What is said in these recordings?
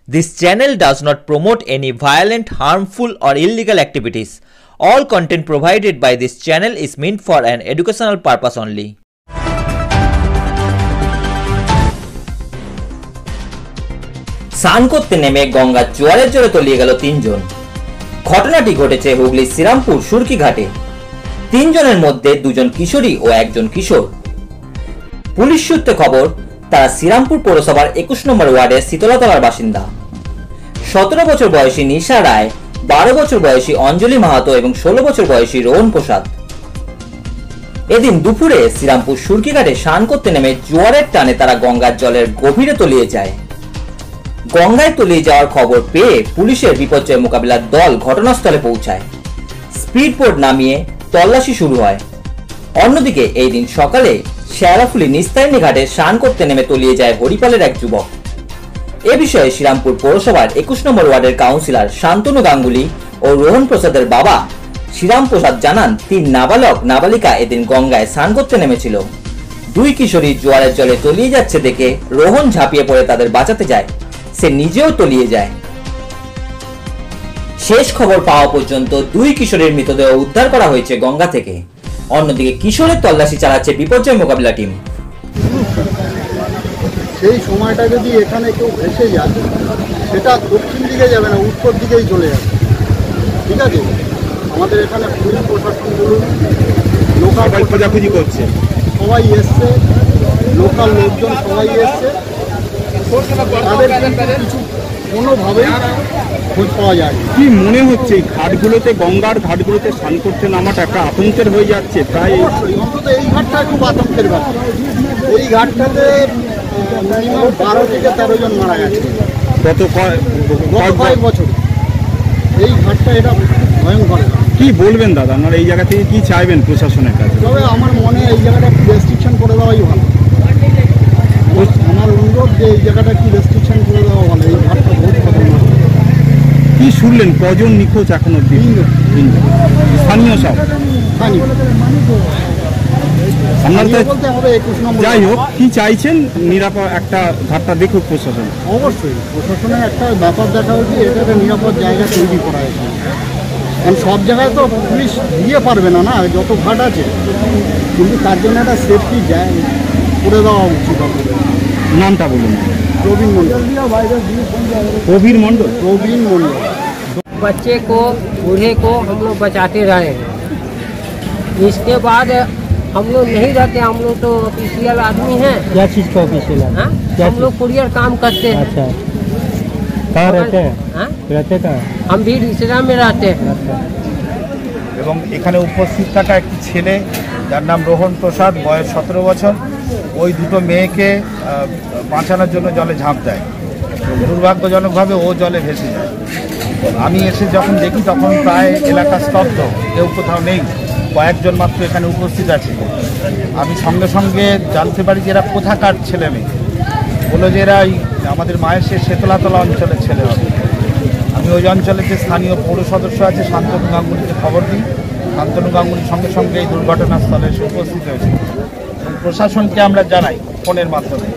This channel does not promote any violent, harmful, or illegal activities. All content provided by this channel is meant for an educational purpose only. স্নান করতে নেমে গঙ্গার জোয়ারের জোরে তলিয়ে গেল তিনজন। ঘটনাটি ঘটেছে হুগলির শ্রীরামপুর সুরকি ঘাটে। তিনজনের মধ্যে দুজন কিশোরী ও একজন কিশোর। পুলিশ সূত্রে খবর, তারা শ্রীরামপুর পৌরসভার 21 নম্বর ওয়ার্ডের শীতলাতলার বাসিন্দা। 17 বছর বয়সী নিশা রায়, 12 বছর বয়সী অঞ্জলি মাহাতো এবং 16 বছর বয়সী রোহন প্রসাদ এদিন দুপুরে শ্রীরামপুর সুরকি ঘাটে স্নান করতে নেমে জোয়ারের টানে তারা গঙ্গার জলের গভীরে তলিয়ে যায়। গঙ্গায় তলিয়ে যাওয়ার খবর পেয়ে পুলিশের বিপর্যয় মোকাবিলার দল ঘটনাস্থলে পৌঁছায়। স্পিড বোট নামিয়ে তল্লাশি শুরু হয়। অন্যদিকে এই দিন সকালে শেয়ারাফুলি নিস্তারিণী ঘাটে স্নান করতে নেমে তলিয়ে যায় হরিপালের এক যুবক। এ বিষয়ে শ্রীরামপুর পৌরসভার 21 নম্বর ওয়ার্ডের কাউন্সিলর শান্তনু গাঙ্গুলি ও রোহন প্রসাদের বাবা শ্রীরাম প্রসাদ জানান, 3 নাবালক নাবালিকা এদিন গঙ্গায় স্নান করতে নেমেছিল। 2 কিশোরী জোয়ারের জলে তলিয়ে যাচ্ছে দেখে রোহন ঝাঁপিয়ে পড়ে তাদের বাঁচাতে যায়। সে নিজেও তলিয়ে যায়। শেষ খবর পাওয়া পর্যন্ত 2 কিশোরীর মৃতদেহ উদ্ধার করা হয়েছে গঙ্গা থেকে। অন্যদিকে কিশোরের তল্লাশি চালাচ্ছে বিপর্যয় মোকাবিলা টিম। সেই সময়টা যদি এখানে কেউ ভেসে যায়, সেটা দক্ষিণ দিকে যাবে না, উত্তর দিকেই চলে যাবে। ঠিক আছে, আমাদের এখানে পুলিশ প্রশাসন বলুন, লোকাল খোঁজাখুঁজি করছে, সবাই এসছে, লোকাল লোকজন সবাই এসছে, তাদের কিছু কোনোভাবেই খোঁজ পাওয়া যায়। কি মনে হচ্ছে এই ঘাটগুলোতে, গঙ্গার ঘাটগুলোতে স্নান করতে নামাটা একটা আতঙ্কের হয়ে যাচ্ছে? প্রায় অন্তত এই ঘাটটা খুব আতঙ্কের ব্যাপার। এই ঘাটটাতে মিনিমাম 12 থেকে 13 জন মারা গেছে গত কয়েক বছর। এই ঘাটটা এটা ভয়ঙ্কর। কি বলবেন দাদা, আপনারা এই জায়গা থেকে কি চাইবেন প্রশাসনের কাছে? তবে আমার মনে এই জায়গাটা একটু রেস্ট্রিকশন করে দেওয়াই ভালো। আমার অনুরোধ যে এই জায়গাটা একটু রেস্ট্রিকশন করে দেওয়া ভালো। এই ঘাটটা বহুত খতরনাক। কি শুনলেন, কজন নিখোঁজ এখন অব্দি? 3 জন। স্থানীয় সব স্থানীয়। যাই হোক, কি চাইছেন? নিরাপদ একটা ঘাটটা দেখুক প্রশাসন। অবশ্যই প্রশাসনের একটা ব্যাপার দেখা হচ্ছে, এটা একটা নিরাপদ জায়গা তৈরি করা হয়েছে। কারণ সব জায়গায় তো পুলিশ দিয়ে পারবে না, না যত ঘাট আছে, কিন্তু তার জন্য একটা সেফটি করে দেওয়া উচিত। নামটা বলুন। প্রবীণ মণ্ডল। প্রবীর মণ্ডল। প্রবীণ মণ্ডল। बच्चे को, बूढ़े को हम लोग बचाते रहे हैं। इसके बाद हम लोग नहीं रहते, हम लोग तो ऑफिशियल आदमी हैं। क्या चीज़ का ऑफिशियल है? हम लोग कुरियर काम करते हैं। अच्छा, कहाँ रहते हैं? रहते कहाँ? हम भी रिसरा में रहते हैं। এবং এখানে উপস্থিত থাকা একটি ছেলে যার নাম রোহন প্রসাদ, বয়স 17 বছর, ওই দুটো মেয়েকে বাঁচানোর জন্য জলে ঝাঁপ দেয়। দুর্ভাগ্যজনকভাবে ও জলে ভেসে যায়। আমি এসে যখন দেখি তখন প্রায় এলাকা স্তব্ধ, কেউ কোথাও নেই, কয়েকজন মাত্র এখানে উপস্থিত আছে। আমি সঙ্গে সঙ্গে জানতে পারি যে এরা কোথাকার ছেলে মেয়ে। বললো যে এরা আমাদের মায়ের সে শীতলাতলা অঞ্চলের ছেলে হবে। আমি ওই অঞ্চলের যে স্থানীয় পৌর সদস্য আছে শান্তনু গাঙ্গুলিকে খবর দিই। শান্তনু গাঙ্গুলির সঙ্গে সঙ্গে এই দুর্ঘটনাস্থলে এসে উপস্থিত হয়েছে এবং প্রশাসনকে আমরা জানাই ফোনের মাধ্যমে।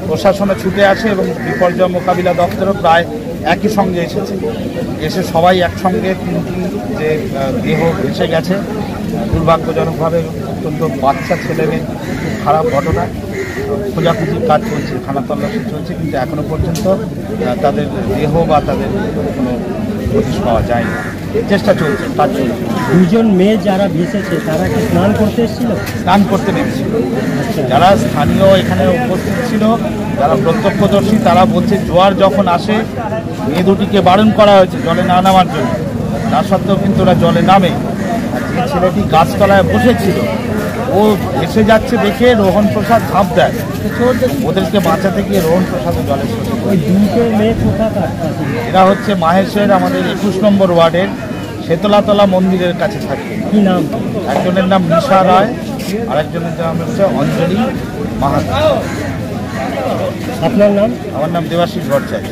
প্রশাসনে ছুটে আসে এবং বিপর্যয় মোকাবিলা দপ্তরও প্রায় একই সঙ্গে এসেছে। এসে সবাই একসঙ্গে 3টি যে দেহ ভেসে গেছে, দুর্ভাগ্যজনকভাবে অত্যন্ত বাচ্চা ছেলেমেয়ে, খুব খারাপ ঘটনা। খোঁজাখুঁজির কাজ চলছে, খানা তল্লাশি চলছে, কিন্তু এখনো পর্যন্ত তাদের দেহ বা তাদের কোনো হদিশ পাওয়া যায়নি। চেষ্টা চলছে, কাজ চলছে। 2 জন মেয়ে যারা ভেসেছে তারা কি স্নান করতে এসেছিল? স্নান করতে নেমেছিল। যারা স্থানীয় এখানে উপস্থিত ছিল, যারা প্রত্যক্ষদর্শী, তারা বলছে জোয়ার যখন আসে মেয়ে দুটিকে বারণ করা হয়েছে জলে না নামার জন্য, তা সত্ত্বেও কিন্তু ওরা জলে নামে। আর যে ছেলেটি গাছতলায় বসেছিল ও ভেসে যাচ্ছে দেখে রোহন প্রসাদ ঝাঁপ দেয়। ওদেরকে বাঁচাতে গিয়ে রোহন প্রসাদও জলে শেষ। ওই 2 মেয়ে কোথাকার? এরা হচ্ছে মাহেশের আমাদের 21 নম্বর ওয়ার্ডের শীতলাতলা মন্দিরের কাছে থাকে। কি নাম? একজনের নাম নিশা রায়, আর একজনের নাম হচ্ছে অঞ্জলি মাহাতো। আপনার নাম? আমার নাম দেবাশিস ভট্টাচার্য।